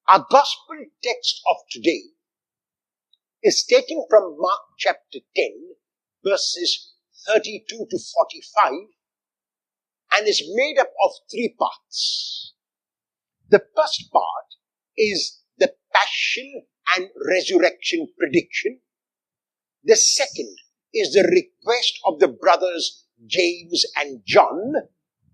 Our gospel text of today is taken from Mark chapter 10, verses 32 to 45, and is made up of three parts. The first part is the passion and resurrection prediction. The second is the request of the brothers James and John.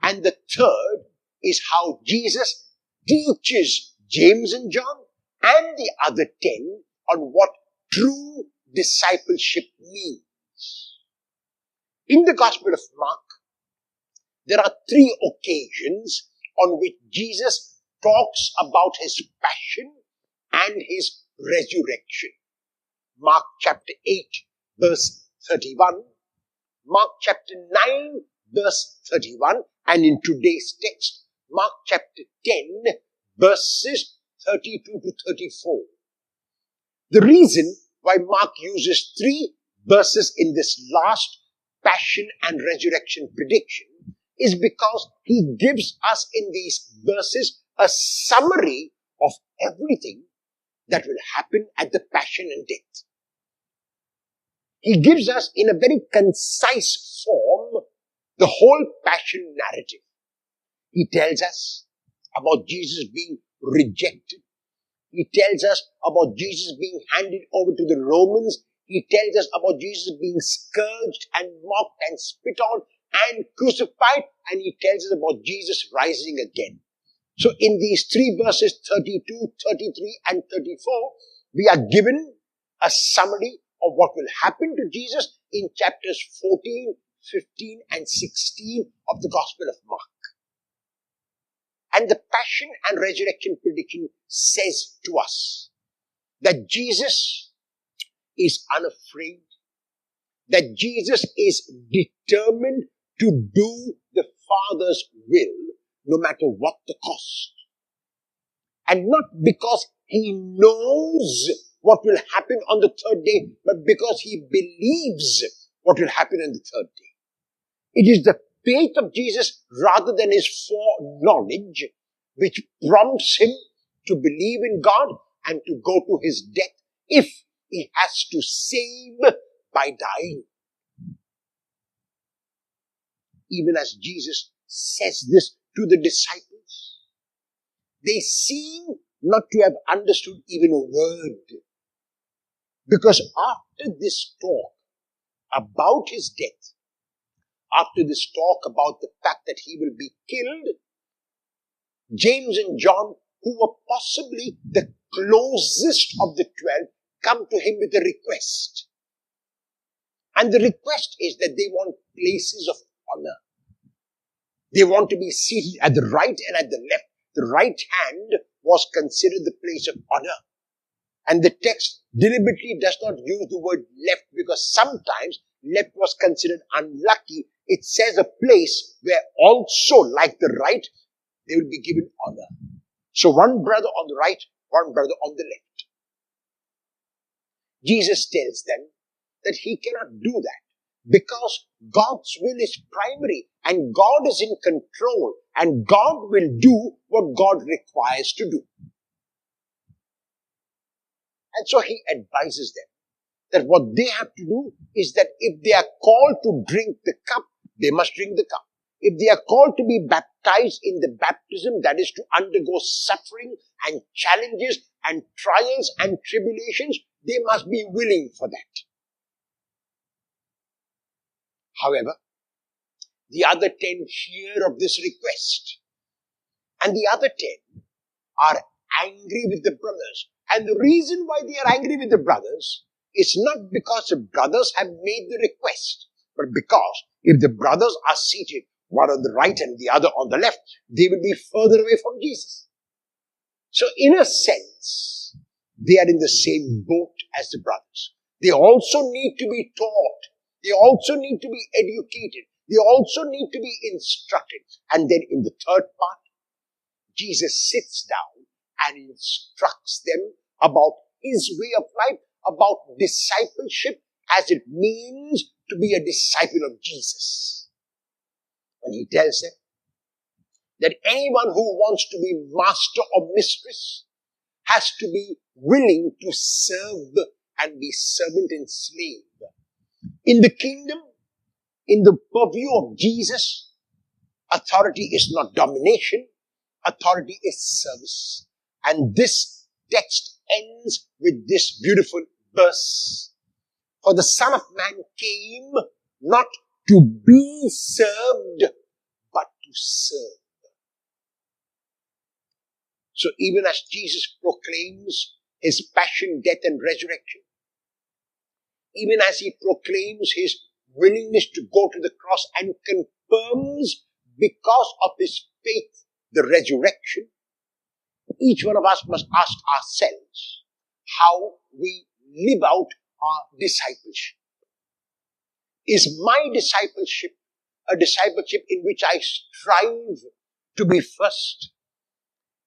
And the third is how Jesus teaches James and John and the other 10 on what true discipleship means. In the Gospel of Mark, there are three occasions on which Jesus talks about his passion and his resurrection. Mark chapter 8, verse 31, Mark chapter 9, verse 31, and in today's text, Mark chapter 10, verses 32 to 34. The reason why Mark uses three verses in this last passion and resurrection prediction is because he gives us in these verses a summary of everything that will happen at the passion and death. He gives us in a very concise form the whole passion narrative. He tells us about Jesus being rejected. He tells us about Jesus being handed over to the Romans. He tells us about Jesus being scourged and mocked and spit on and crucified. And he tells us about Jesus rising again. So in these three verses, 32, 33 and 34, we are given a summary of what will happen to Jesus in chapters 14, 15 and 16 of the Gospel of Mark. And the passion and resurrection prediction says to us that Jesus is unafraid, that Jesus is determined to do the Father's will no matter what the cost. And not because he knows what will happen on the third day, but because he believes what will happen on the third day. It is the faith of Jesus rather than his foreknowledge which prompts him to believe in God and to go to his death if he has to save by dying. Even as Jesus says this to the disciples, they seem not to have understood even a word. Because after this talk about his death, after this talk about the fact that he will be killed, James and John, who were possibly the closest of the 12, come to him with a request. And the request is that they want places of honor. They want to be seated at the right and at the left. The right hand was considered the place of honor. And the text deliberately does not use the word left because sometimes left was considered unlucky. It says a place where also, like the right, they will be given honor. So one brother on the right, one brother on the left. Jesus tells them that he cannot do that because God's will is primary and God is in control and God will do what God requires to do. And so he advises them that what they have to do is that if they are called to drink the cup, they must drink the cup. If they are called to be baptized in the baptism, that is to undergo suffering and challenges and trials and tribulations, they must be willing for that. However, the other 10 hear of this request, and the other 10 are angry with the brothers. And the reason why they are angry with the brothers is not because the brothers have made the request, but because if the brothers are seated, one on the right and the other on the left, they will be further away from Jesus. So in a sense, they are in the same boat as the brothers. They also need to be taught. They also need to be educated. They also need to be instructed. And then in the third part, Jesus sits down and instructs them about his way of life, about discipleship as it means to be a disciple of Jesus. And he tells them that anyone who wants to be master or mistress has to be willing to serve and be servant and slave. In the kingdom, in the purview of Jesus, authority is not domination, authority is service. And this text ends with this beautiful verse. For the Son of Man came not to be served, but to serve. So even as Jesus proclaims his passion, death, and resurrection, even as he proclaims his willingness to go to the cross and confirms because of his faith the resurrection, each one of us must ask ourselves how we live out our discipleship. Is my discipleship a discipleship in which I strive to be first?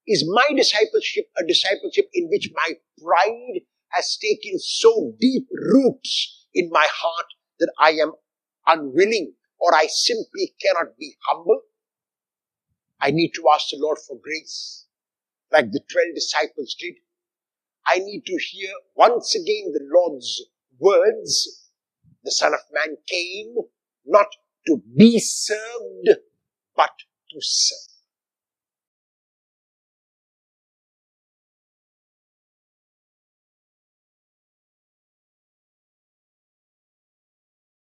Is my discipleship a discipleship in which my pride has taken so deep roots in my heart that I am unwilling or I simply cannot be humble? I need to ask the Lord for grace, like the 12 disciples did. I need to hear once again the Lord's words. The Son of Man came not to be served, but to serve.